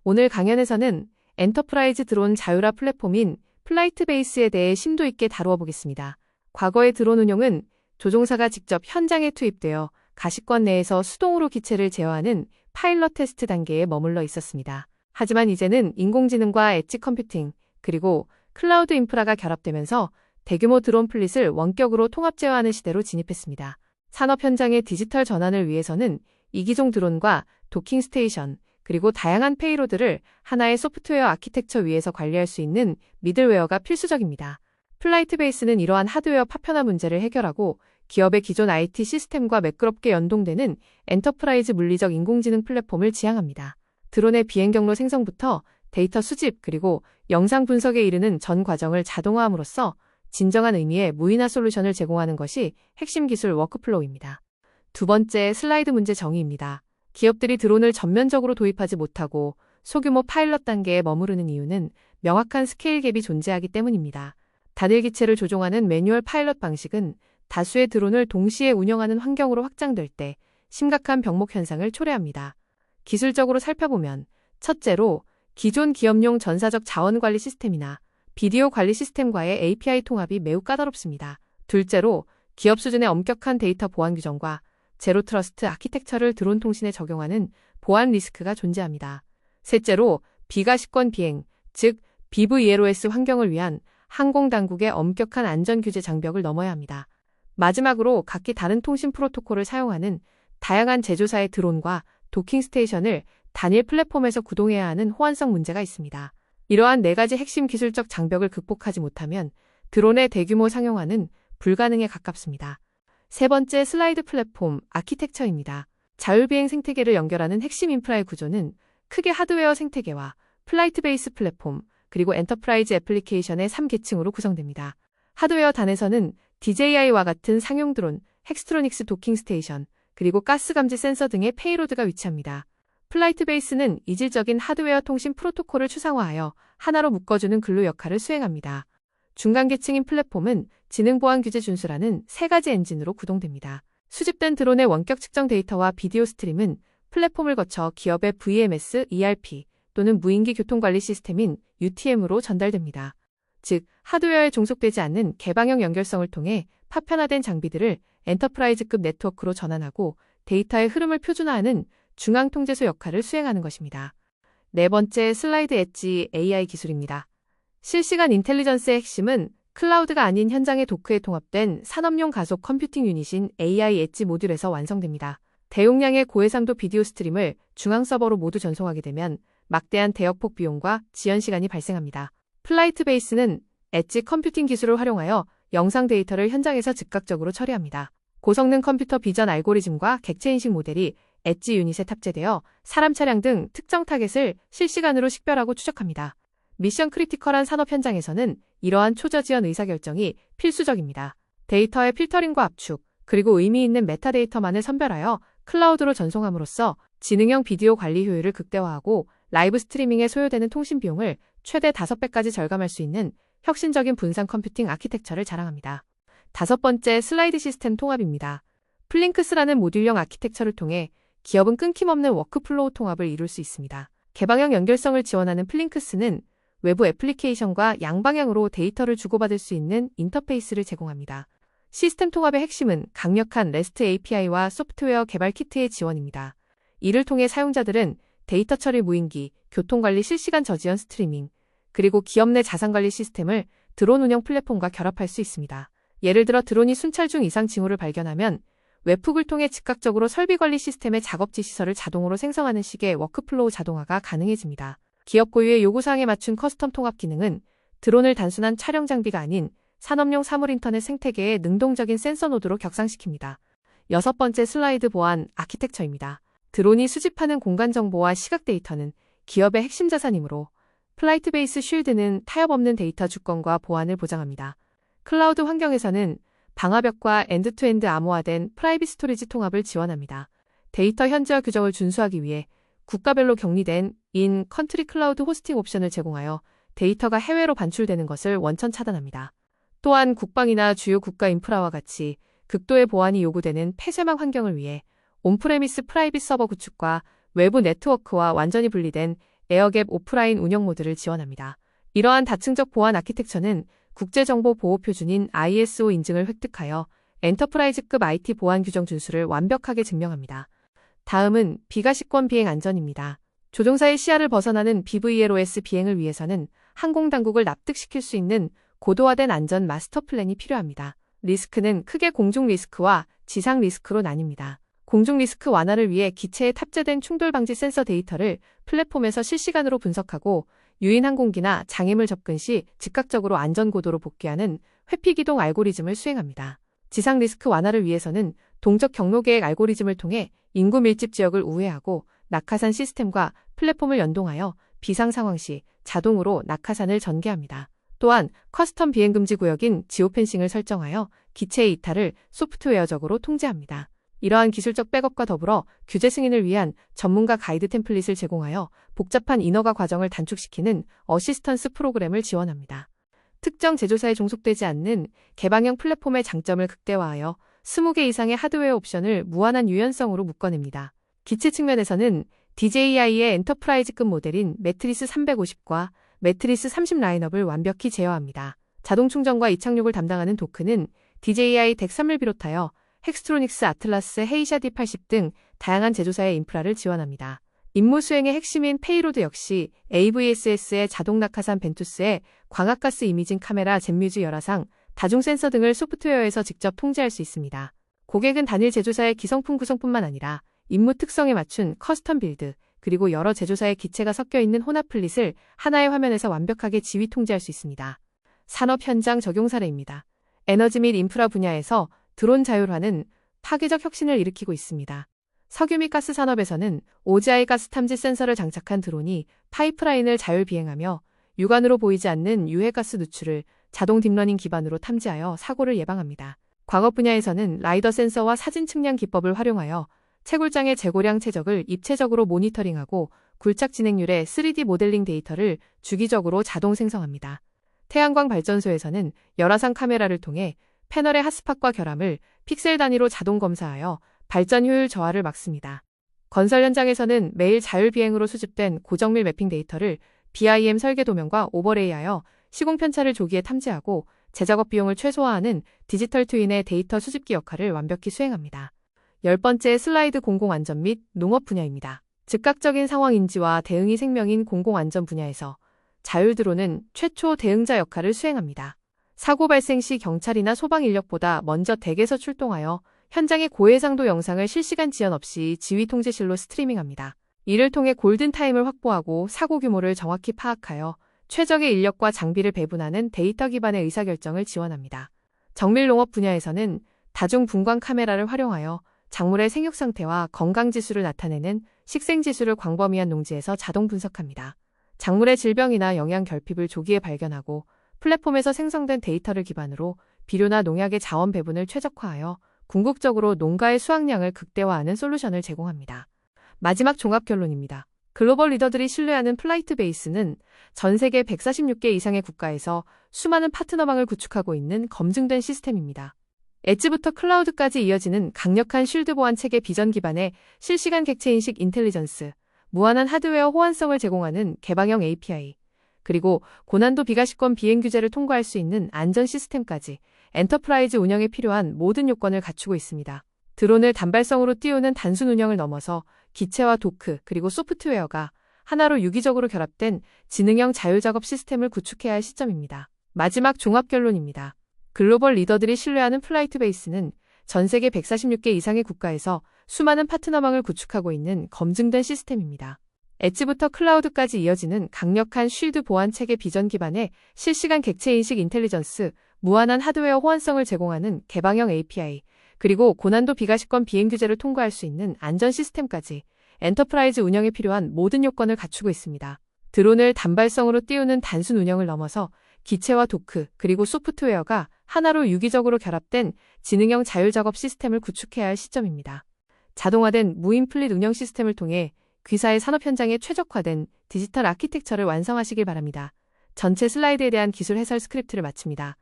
오늘 강연에서는 엔터프라이즈 드론 자율화 플랫폼인 플라이트베이스에 대해 심도 있게 다루어 보겠습니다. 과거의 드론 운용은 조종사가 직접 현장에 투입되어 가시권 내에서 수동으로 기체를 제어하는 파일럿 테스트 단계에 머물러 있었습니다. 하지만 이제는 인공지능과 엣지 컴퓨팅, 그리고 클라우드 인프라가 결합되면서 대규모 드론 플릿을 원격으로 통합 제어하는 시대로 진입했습니다. 산업 현장의 디지털 전환을 위해서는 이기종 드론과 도킹 스테이션, 그리고 다양한 페이로드를 하나의 소프트웨어 아키텍처 위에서 관리할 수 있는 미들웨어가 필수적입니다. 플라이트베이스는 이러한 하드웨어 파편화 문제를 해결하고 기업의 기존 IT 시스템과 매끄럽게 연동되는 엔터프라이즈 물리적 인공지능 플랫폼을 지향합니다. 드론의 비행 경로 생성부터 데이터 수집 그리고 영상 분석에 이르는 전 과정을 자동화함으로써 진정한 의미의 무인화 솔루션을 제공하는 것이 핵심 기술 워크플로우입니다. 두 번째, 슬라이드 문제 정의입니다. 기업들이 드론을 전면적으로 도입하지 못하고 소규모 파일럿 단계에 머무르는 이유는 명확한 스케일 갭이 존재하기 때문입니다. 단일 기체를 조종하는 매뉴얼 파일럿 방식은 다수의 드론을 동시에 운영하는 환경으로 확장될 때 심각한 병목 현상을 초래합니다. 기술적으로 살펴보면 첫째로 기존 기업용 전사적 자원 관리 시스템이나 비디오 관리 시스템과의 API 통합이 매우 까다롭습니다. 둘째로 기업 수준의 엄격한 데이터 보안 규정과 제로 트러스트 아키텍처를 드론 통신에 적용하는 보안 리스크가 존재합니다. 셋째로 비가시권 비행, 즉 BVLOS 환경을 위한 항공당국의 엄격한 안전규제 장벽을 넘어야 합니다. 마지막으로 각기 다른 통신 프로토콜을 사용하는 다양한 제조사의 드론과 도킹 스테이션을 단일 플랫폼에서 구동해야 하는 호환성 문제가 있습니다. 이러한 네 가지 핵심 기술적 장벽을 극복하지 못하면 드론의 대규모 상용화는 불가능에 가깝습니다. 세 번째, 슬라이드 플랫폼 아키텍처입니다. 자율비행 생태계를 연결하는 핵심 인프라의 구조는 크게 하드웨어 생태계와 플라이트 베이스 플랫폼, 그리고 엔터프라이즈 애플리케이션의 3계층으로 구성됩니다. 하드웨어 단에서는 DJI와 같은 상용 드론, 헥스트로닉스 도킹 스테이션, 그리고 가스 감지 센서 등의 페이로드가 위치합니다. 플라이트 베이스는 이질적인 하드웨어 통신 프로토콜을 추상화하여 하나로 묶어주는 글루 역할을 수행합니다. 중간 계층인 플랫폼은 지능 보안 규제 준수라는 세 가지 엔진으로 구동됩니다. 수집된 드론의 원격 측정 데이터와 비디오 스트림은 플랫폼을 거쳐 기업의 VMS, ERP 또는 무인기 교통관리 시스템인 UTM으로 전달됩니다. 즉, 하드웨어에 종속되지 않는 개방형 연결성을 통해 파편화된 장비들을 엔터프라이즈급 네트워크로 전환하고 데이터의 흐름을 표준화하는 중앙통제소 역할을 수행하는 것입니다. 네 번째, 슬라이드 엣지 AI 기술입니다. 실시간 인텔리전스의 핵심은 클라우드가 아닌 현장의 도크에 통합된 산업용 가속 컴퓨팅 유닛인 AI 엣지 모듈에서 완성됩니다. 대용량의 고해상도 비디오 스트림을 중앙 서버로 모두 전송하게 되면 막대한 대역폭 비용과 지연 시간이 발생합니다. 플라이트 베이스는 엣지 컴퓨팅 기술을 활용하여 영상 데이터를 현장에서 즉각적으로 처리합니다. 고성능 컴퓨터 비전 알고리즘과 객체인식 모델이 엣지 유닛에 탑재되어 사람, 차량 등 특정 타겟을 실시간으로 식별하고 추적합니다. 미션 크리티컬한 산업 현장에서는 이러한 초저지연 의사결정이 필수적입니다. 데이터의 필터링과 압축, 그리고 의미 있는 메타데이터만을 선별하여 클라우드로 전송함으로써 지능형 비디오 관리 효율을 극대화하고 라이브 스트리밍에 소요되는 통신 비용을 최대 5배까지 절감할 수 있는 혁신적인 분산 컴퓨팅 아키텍처를 자랑합니다. 다섯 번째, 슬라이드 시스템 통합입니다. 플링크스라는 모듈형 아키텍처를 통해 기업은 끊김없는 워크플로우 통합을 이룰 수 있습니다. 개방형 연결성을 지원하는 플링크스는 외부 애플리케이션과 양방향으로 데이터를 주고받을 수 있는 인터페이스를 제공합니다. 시스템 통합의 핵심은 강력한 REST API와 소프트웨어 개발 키트의 지원입니다. 이를 통해 사용자들은 데이터 처리 무인기, 교통관리 실시간 저지연 스트리밍, 그리고 기업 내 자산관리 시스템을 드론 운영 플랫폼과 결합할 수 있습니다. 예를 들어 드론이 순찰 중 이상 징후를 발견하면 웹훅을 통해 즉각적으로 설비관리 시스템의 작업지 시설을 자동으로 생성하는 식의 워크플로우 자동화가 가능해집니다. 기업 고유의 요구사항에 맞춘 커스텀 통합 기능은 드론을 단순한 촬영 장비가 아닌 산업용 사물 인터넷 생태계의 능동적인 센서 노드로 격상시킵니다. 여섯 번째, 슬라이드 보안 아키텍처입니다. 드론이 수집하는 공간 정보와 시각 데이터는 기업의 핵심 자산이므로 플라이트 베이스 쉴드는 타협 없는 데이터 주권과 보안을 보장합니다. 클라우드 환경에서는 방화벽과 엔드투엔드 암호화된 프라이빗 스토리지 통합을 지원합니다. 데이터 현지화 규정을 준수하기 위해 국가별로 격리된 인 컨트리 클라우드 호스팅 옵션을 제공하여 데이터가 해외로 반출되는 것을 원천 차단합니다. 또한 국방이나 주요 국가 인프라와 같이 극도의 보안이 요구되는 폐쇄망 환경을 위해 온프레미스 프라이빗 서버 구축과 외부 네트워크와 완전히 분리된 에어갭 오프라인 운영 모드를 지원합니다. 이러한 다층적 보안 아키텍처는 국제정보보호표준인 ISO 인증을 획득하여 엔터프라이즈급 IT 보안 규정 준수를 완벽하게 증명합니다. 다음은 비가시권 비행 안전입니다. 조종사의 시야를 벗어나는 BVLOS 비행을 위해서는 항공당국을 납득시킬 수 있는 고도화된 안전 마스터 플랜이 필요합니다. 리스크는 크게 공중 리스크와 지상 리스크로 나뉩니다. 공중 리스크 완화를 위해 기체에 탑재된 충돌 방지 센서 데이터를 플랫폼에서 실시간으로 분석하고 유인 항공기나 장애물 접근 시 즉각적으로 안전고도로 복귀하는 회피기동 알고리즘을 수행합니다. 지상 리스크 완화를 위해서는 동적 경로계획 알고리즘을 통해 인구 밀집 지역을 우회하고 낙하산 시스템과 플랫폼을 연동하여 비상 상황 시 자동으로 낙하산을 전개합니다. 또한 커스텀 비행금지 구역인 지오펜싱을 설정하여 기체의 이탈을 소프트웨어적으로 통제합니다. 이러한 기술적 백업과 더불어 규제 승인을 위한 전문가 가이드 템플릿을 제공하여 복잡한 인허가 과정을 단축시키는 어시스턴스 프로그램을 지원합니다. 특정 제조사에 종속되지 않는 개방형 플랫폼의 장점을 극대화하여 20개 이상의 하드웨어 옵션을 무한한 유연성으로 묶어냅니다. 기체 측면에서는 DJI의 엔터프라이즈급 모델인 매트리스 350과 매트리스 30 라인업을 완벽히 제어합니다. 자동 충전과 이착륙을 담당하는 도크는 DJI 덱3을 비롯하여 헥스트로닉스 아틀라스 헤이샤 D80 등 다양한 제조사의 인프라를 지원합니다. 임무 수행의 핵심인 페이로드 역시 AVSS의 자동 낙하산 벤투스의 광학가스 이미징 카메라 젠뮤즈 열화상, 다중 센서 등을 소프트웨어에서 직접 통제할 수 있습니다. 고객은 단일 제조사의 기성품 구성뿐만 아니라 임무 특성에 맞춘 커스텀 빌드, 그리고 여러 제조사의 기체가 섞여 있는 혼합 플릿을 하나의 화면에서 완벽하게 지휘 통제할 수 있습니다. 산업 현장 적용 사례입니다. 에너지 및 인프라 분야에서 드론 자율화는 파괴적 혁신을 일으키고 있습니다. 석유 및 가스 산업에서는 OGI 가스 탐지 센서를 장착한 드론이 파이프라인을 자율 비행하며 육안으로 보이지 않는 유해가스 누출을 자동 딥러닝 기반으로 탐지하여 사고를 예방합니다. 광업 분야에서는 라이더 센서와 사진 측량 기법을 활용하여 채굴장의 재고량 최적을 입체적으로 모니터링하고 굴착 진행률의 3D 모델링 데이터를 주기적으로 자동 생성합니다. 태양광 발전소에서는 열화상 카메라를 통해 패널의 핫스팟과 결함을 픽셀 단위로 자동 검사하여 발전 효율 저하를 막습니다. 건설 현장에서는 매일 자율 비행으로 수집된 고정밀 매핑 데이터를 BIM 설계 도면과 오버레이하여 시공 편차를 조기에 탐지하고 제작업 비용을 최소화하는 디지털 트윈의 데이터 수집기 역할을 완벽히 수행합니다. 10번째 슬라이드 공공안전 및 농업 분야입니다. 즉각적인 상황 인지와 대응이 생명인 공공안전 분야에서 자율 드론은 최초 대응자 역할을 수행합니다. 사고 발생 시 경찰이나 소방 인력보다 먼저 댁에서 출동하여 현장의 고해상도 영상을 실시간 지연 없이 지휘 통제실로 스트리밍합니다. 이를 통해 골든타임을 확보하고 사고 규모를 정확히 파악하여 최적의 인력과 장비를 배분하는 데이터 기반의 의사결정을 지원합니다. 정밀 농업 분야에서는 다중 분광 카메라를 활용하여 작물의 생육 상태와 건강 지수를 나타내는 식생 지수를 광범위한 농지에서 자동 분석합니다. 작물의 질병이나 영양 결핍을 조기에 발견하고 플랫폼에서 생성된 데이터를 기반으로 비료나 농약의 자원 배분을 최적화하여 궁극적으로 농가의 수확량을 극대화하는 솔루션을 제공합니다. 마지막 종합 결론입니다. 글로벌 리더들이 신뢰하는 플라이트베이스는 전 세계 146개 이상의 국가에서 수많은 파트너망을 구축하고 있는 검증된 시스템입니다. 엣지부터 클라우드까지 이어지는 강력한 쉴드 보안 체계 비전 기반의 실시간 객체 인식 인텔리전스, 무한한 하드웨어 호환성을 제공하는 개방형 API, 그리고 고난도 비가시권 비행 규제를 통과할 수 있는 안전 시스템까지 엔터프라이즈 운영에 필요한 모든 요건을 갖추고 있습니다. 드론을 단발성으로 띄우는 단순 운영을 넘어서 기체와 도크 그리고 소프트웨어가 하나로 유기적으로 결합된 지능형 자율작업 시스템을 구축해야 할 시점입니다. 마지막 종합 결론입니다. 글로벌 리더들이 신뢰하는 플라이트베이스는 전 세계 146개 이상의 국가에서 수많은 파트너망을 구축하고 있는 검증된 시스템입니다. 엣지부터 클라우드까지 이어지는 강력한 쉴드 보안 체계 비전 기반의 실시간 객체 인식 인텔리전스, 무한한 하드웨어 호환성을 제공하는 개방형 API, 그리고 고난도 비가시권 비행 규제를 통과할 수 있는 안전 시스템까지 엔터프라이즈 운영에 필요한 모든 요건을 갖추고 있습니다. 드론을 단발성으로 띄우는 단순 운영을 넘어서 기체와 도크, 그리고 소프트웨어가 하나로 유기적으로 결합된 지능형 자율작업 시스템을 구축해야 할 시점입니다. 자동화된 무인 플릿 운영 시스템을 통해 귀사의 산업 현장에 최적화된 디지털 아키텍처를 완성하시길 바랍니다. 전체 슬라이드에 대한 기술 해설 스크립트를 마칩니다.